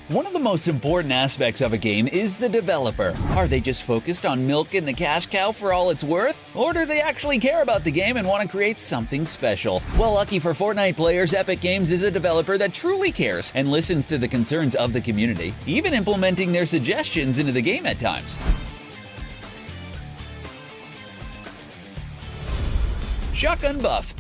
One of the most important aspects of a game is the developer. Are they just focused on milking the cash cow for all it's worth? Or do they actually care about the game and want to create something special? Well, lucky for Fortnite players, Epic Games is a developer that truly cares and listens to the concerns of the community, even implementing their suggestions into the game at times. Shotgun buff.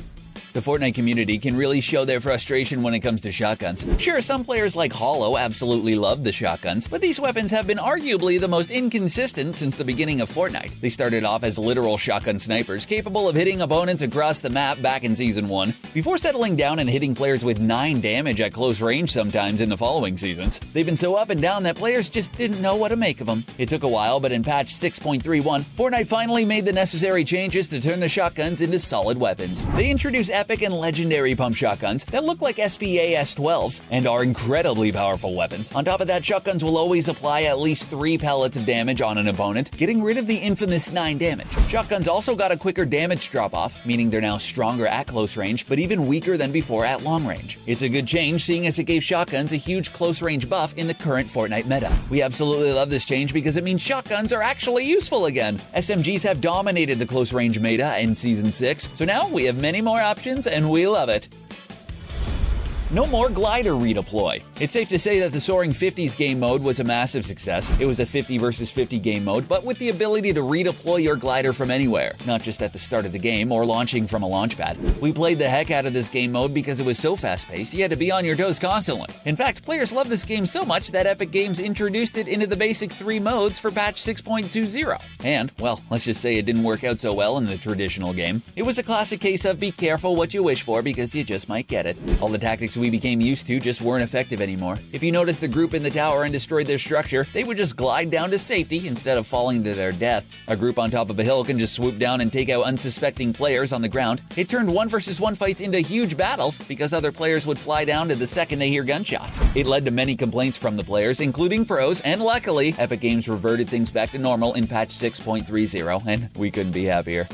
The Fortnite community can really show their frustration when it comes to shotguns. Sure, some players like Hollow absolutely love the shotguns, but these weapons have been arguably the most inconsistent since the beginning of Fortnite. They started off as literal shotgun snipers, capable of hitting opponents across the map back in Season 1, before settling down and hitting players with 9 damage at close range sometimes in the following seasons. They've been so up and down that players just didn't know what to make of them. It took a while, but in patch 6.31, Fortnite finally made the necessary changes to turn the shotguns into solid weapons. They introduced epic and legendary pump shotguns that look like SPA S12s and are incredibly powerful weapons. On top of that, shotguns will always apply at least 3 pellets of damage on an opponent, getting rid of the infamous 9 damage. Shotguns also got a quicker damage drop-off, meaning they're now stronger at close range, but even weaker than before at long range. It's a good change, seeing as it gave shotguns a huge close range buff in the current Fortnite meta. We absolutely love this change because it means shotguns are actually useful again. SMGs have dominated the close range meta in Season 6, so now we have many more options and we love it. No more glider redeploy. It's safe to say that the Soaring 50s game mode was a massive success. It was a 50 versus 50 game mode, but with the ability to redeploy your glider from anywhere, not just at the start of the game or launching from a launch pad. We played the heck out of this game mode because it was so fast-paced, you had to be on your toes constantly. In fact, players love this game so much that Epic Games introduced it into the basic 3 modes for patch 6.20. And, well, let's just say it didn't work out so well in the traditional game. It was a classic case of be careful what you wish for because you just might get it. All the tactics we became used to just weren't effective anymore. If you noticed the group in the tower and destroyed their structure, they would just glide down to safety instead of falling to their death. A group on top of a hill can just swoop down and take out unsuspecting players on the ground. It turned 1 versus 1 fights into huge battles because other players would fly down to the second they hear gunshots. It led to many complaints from the players, including pros, and luckily, Epic Games reverted things back to normal in patch 6.30, and we couldn't be happier.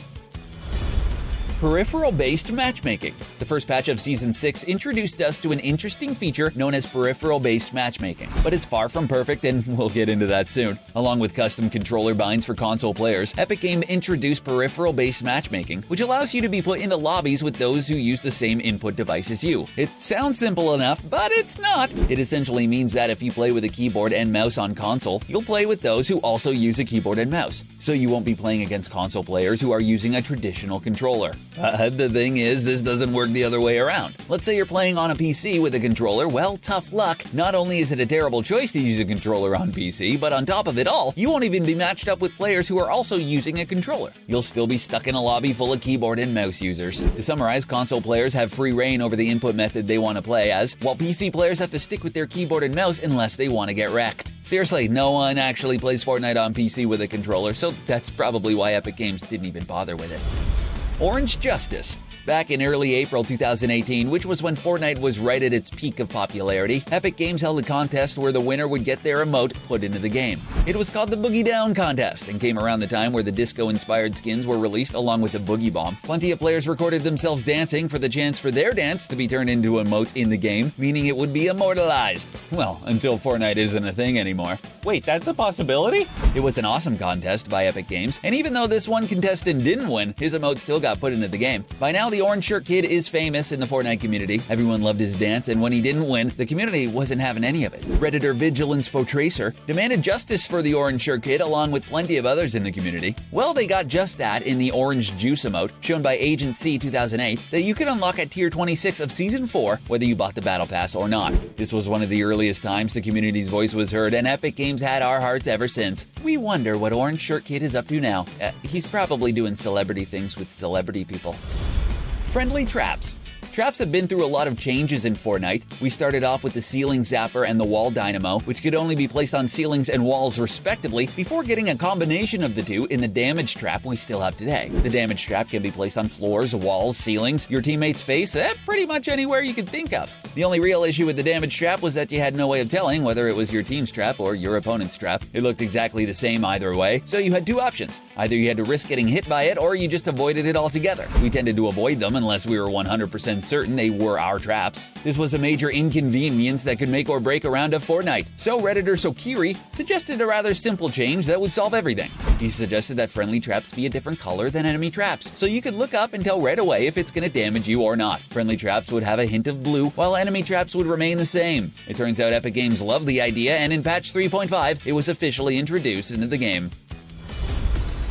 Peripheral-based matchmaking. The first patch of Season 6 introduced us to an interesting feature known as peripheral-based matchmaking, but it's far from perfect and we'll get into that soon. Along with custom controller binds for console players, Epic Games introduced peripheral-based matchmaking, which allows you to be put into lobbies with those who use the same input device as you. It sounds simple enough, but it's not. It essentially means that if you play with a keyboard and mouse on console, you'll play with those who also use a keyboard and mouse. So you won't be playing against console players who are using a traditional controller. The thing is, this doesn't work the other way around. Let's say you're playing on a PC with a controller, well, tough luck. Not only is it a terrible choice to use a controller on PC, but on top of it all, you won't even be matched up with players who are also using a controller. You'll still be stuck in a lobby full of keyboard and mouse users. To summarize, console players have free reign over the input method they want to play as, while PC players have to stick with their keyboard and mouse unless they want to get wrecked. Seriously, no one actually plays Fortnite on PC with a controller, so that's probably why Epic Games didn't even bother with it. Orange Justice. Back in early April 2018, which was when Fortnite was right at its peak of popularity, Epic Games held a contest where the winner would get their emote put into the game. It was called the Boogie Down Contest and came around the time where the disco-inspired skins were released along with the Boogie Bomb. Plenty of players recorded themselves dancing for the chance for their dance to be turned into emotes in the game, meaning it would be immortalized. Well, until Fortnite isn't a thing anymore. Wait, that's a possibility? It was an awesome contest by Epic Games, and even though this one contestant didn't win, his emote still got put into the game. By now, the Orange Shirt Kid is famous in the Fortnite community. Everyone loved his dance, and when he didn't win, the community wasn't having any of it. Redditor Vigilance Tracer demanded justice for the Orange Shirt Kid along with plenty of others in the community. Well, they got just that in the Orange Juice emote, shown by Agent C 2008, that you could unlock at Tier 26 of Season 4, whether you bought the Battle Pass or not. This was one of the earliest times the community's voice was heard, and Epic Games had our hearts ever since. We wonder what Orange Shirt Kid is up to now. He's probably doing celebrity things with celebrity people. Friendly traps. Traps have been through a lot of changes in Fortnite. We started off with the ceiling zapper and the wall dynamo, which could only be placed on ceilings and walls respectively, before getting a combination of the two in the damage trap we still have today. The damage trap can be placed on floors, walls, ceilings, your teammate's face, pretty much anywhere you could think of. The only real issue with the damage trap was that you had no way of telling whether it was your team's trap or your opponent's trap. It looked exactly the same either way, so you had two options. Either you had to risk getting hit by it, or you just avoided it altogether. We tended to avoid them unless we were 100% 100% certain they were our traps. This was a major inconvenience that could make or break a round of Fortnite, so Redditor Sokiri suggested a rather simple change that would solve everything. He suggested that friendly traps be a different color than enemy traps, so you could look up and tell right away if it's going to damage you or not. Friendly traps would have a hint of blue, while enemy traps would remain the same. It turns out Epic Games loved the idea, and in patch 3.5, it was officially introduced into the game.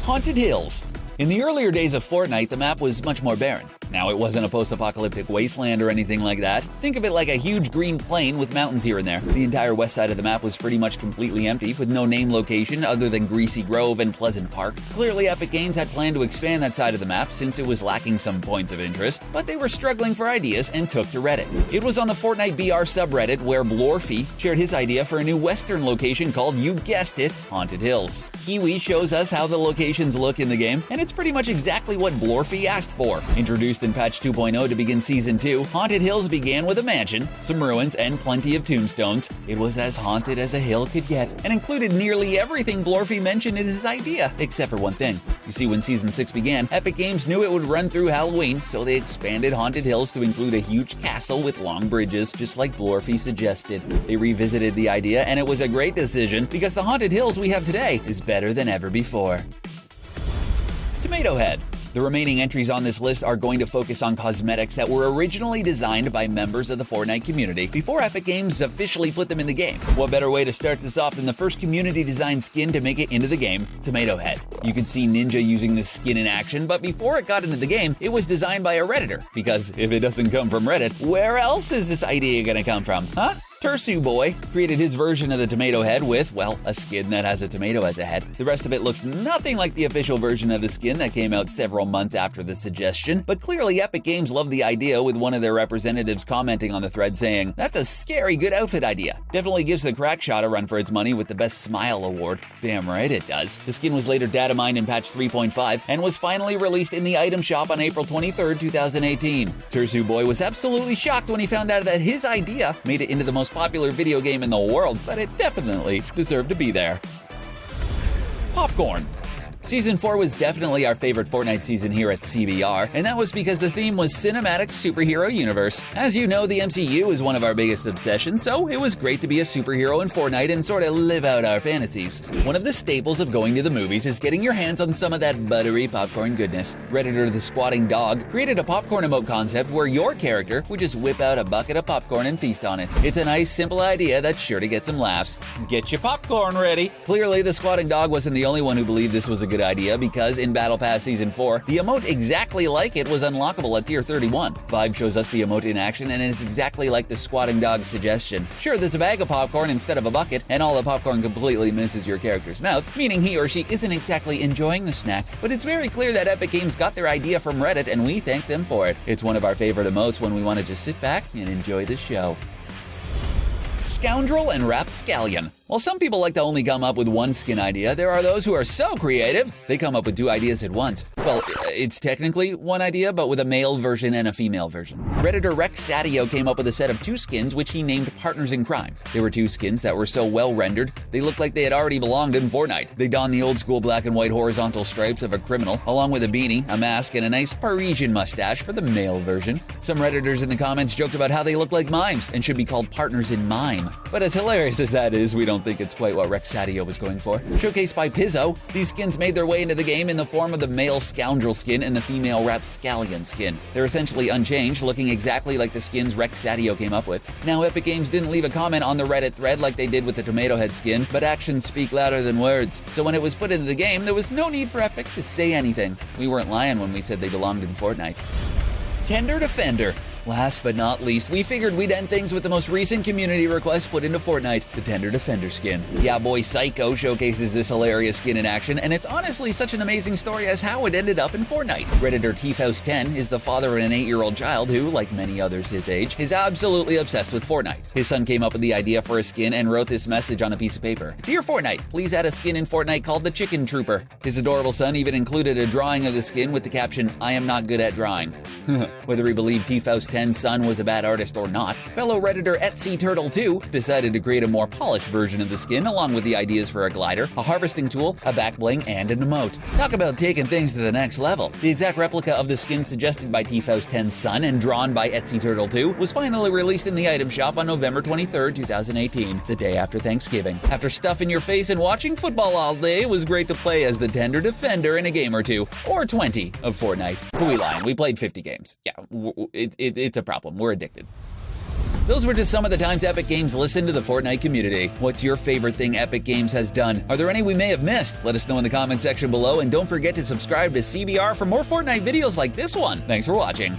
Haunted Hills. In the earlier days of Fortnite, the map was much more barren. Now, it wasn't a post-apocalyptic wasteland or anything like that. Think of it like a huge green plain with mountains here and there. The entire west side of the map was pretty much completely empty, with no name location other than Greasy Grove and Pleasant Park. Clearly, Epic Games had planned to expand that side of the map since it was lacking some points of interest, but they were struggling for ideas and took to Reddit. It was on the Fortnite BR subreddit where Blorfy shared his idea for a new western location called, you guessed it, Haunted Hills. Kiwi shows us how the locations look in the game, and it's pretty much exactly what Blorfy asked for. Introduced in patch 2.0 to begin Season 2, Haunted Hills began with a mansion, some ruins, and plenty of tombstones. It was as haunted as a hill could get, and included nearly everything Blorfy mentioned in his idea, except for one thing. You see, when Season 6 began, Epic Games knew it would run through Halloween, so they expanded Haunted Hills to include a huge castle with long bridges, just like Blorfy suggested. They revisited the idea, and it was a great decision, because the Haunted Hills we have today is better than ever before. Tomatohead. The remaining entries on this list are going to focus on cosmetics that were originally designed by members of the Fortnite community before Epic Games officially put them in the game. What better way to start this off than the first community-designed skin to make it into the game, Tomatohead. You can see Ninja using this skin in action, but before it got into the game, it was designed by a Redditor, because if it doesn't come from Reddit, where else is this idea gonna come from, huh? Tursu Boy created his version of the Tomatohead with, well, a skin that has a tomato as a head. The rest of it looks nothing like the official version of the skin that came out several months after the suggestion, but clearly Epic Games loved the idea, with one of their representatives commenting on the thread saying, "That's a scary good outfit idea. Definitely gives the Crackshot a run for its money with the Best Smile award." Damn right it does. The skin was later data mined in patch 3.5 and was finally released in the item shop on April 23rd, 2018. Tursu Boy was absolutely shocked when he found out that his idea made it into the most popular video game in the world, but it definitely deserved to be there. Popcorn. Season 4 was definitely our favorite Fortnite season here at CBR, and that was because the theme was Cinematic Superhero Universe. As you know, the MCU is one of our biggest obsessions, so it was great to be a superhero in Fortnite and sort of live out our fantasies. One of the staples of going to the movies is getting your hands on some of that buttery popcorn goodness. Redditor the Squatting Dog created a popcorn emote concept where your character would just whip out a bucket of popcorn and feast on it. It's a nice, simple idea that's sure to get some laughs. Get your popcorn ready! Clearly, the Squatting Dog wasn't the only one who believed this was a good idea, because in Battle Pass Season 4, the emote exactly like it was unlockable at Tier 31. Vibe shows us the emote in action, and it's exactly like the Squatting Dog's suggestion. Sure, there's a bag of popcorn instead of a bucket, and all the popcorn completely misses your character's mouth, meaning he or she isn't exactly enjoying the snack, but it's very clear that Epic Games got their idea from Reddit, and we thank them for it. It's one of our favorite emotes when we want to just sit back and enjoy the show. Scoundrel and Rapscallion. While some people like to only come up with one skin idea, there are those who are so creative, they come up with two ideas at once. Well, it's technically one idea, but with a male version and a female version. Redditor Rapscallion came up with a set of two skins which he named Partners in Crime. They were two skins that were so well rendered, they looked like they had already belonged in Fortnite. They donned the old school black and white horizontal stripes of a criminal, along with a beanie, a mask, and a nice Parisian mustache for the male version. Some Redditors in the comments joked about how they look like mimes and should be called Partners in Mime. But as hilarious as that is, we don't think it's quite what Rapscallion was going for. Showcased by Pizzo, these skins made their way into the game in the form of the male Scoundrel skin and the female Rapscallion skin. They're essentially unchanged, looking exactly like the skins Rapscallion came up with. Now, Epic Games didn't leave a comment on the Reddit thread like they did with the Tomatohead skin, but actions speak louder than words. So when it was put into the game, there was no need for Epic to say anything. We weren't lying when we said they belonged in Fortnite. Tender Defender. Last but not least, we figured we'd end things with the most recent community request put into Fortnite, the Tender Defender skin. Yeah boy Psycho showcases this hilarious skin in action, and it's honestly such an amazing story as how it ended up in Fortnite. Redditor Tfhouse10 is the father of an 8-year-old child who, like many others his age, is absolutely obsessed with Fortnite. His son came up with the idea for a skin and wrote this message on a piece of paper. "Dear Fortnite, please add a skin in Fortnite called the Chicken Trooper." His adorable son even included a drawing of the skin with the caption, "I am not good at drawing." Whether we believe Tfhouse10 T-Fo's10's son was a bad artist or not, fellow Redditor EtsyTurtle2 decided to create a more polished version of the skin along with the ideas for a glider, a harvesting tool, a back bling, and an emote. Talk about taking things to the next level. The exact replica of the skin suggested by T-Fo's10's son and drawn by EtsyTurtle2 was finally released in the item shop on November 23, 2018, the day after Thanksgiving. After stuffing your face and watching football all day, it was great to play as the tender defender in a game or two, or 20 of Fortnite. Who we lying? We played 50 games. Yeah, it's a problem. We're addicted. Those were just some of the times Epic Games listened to the Fortnite community. What's your favorite thing Epic Games has done? Are there any we may have missed? Let us know in the comment section below, and don't forget to subscribe to CBR for more Fortnite videos like this one. Thanks for watching.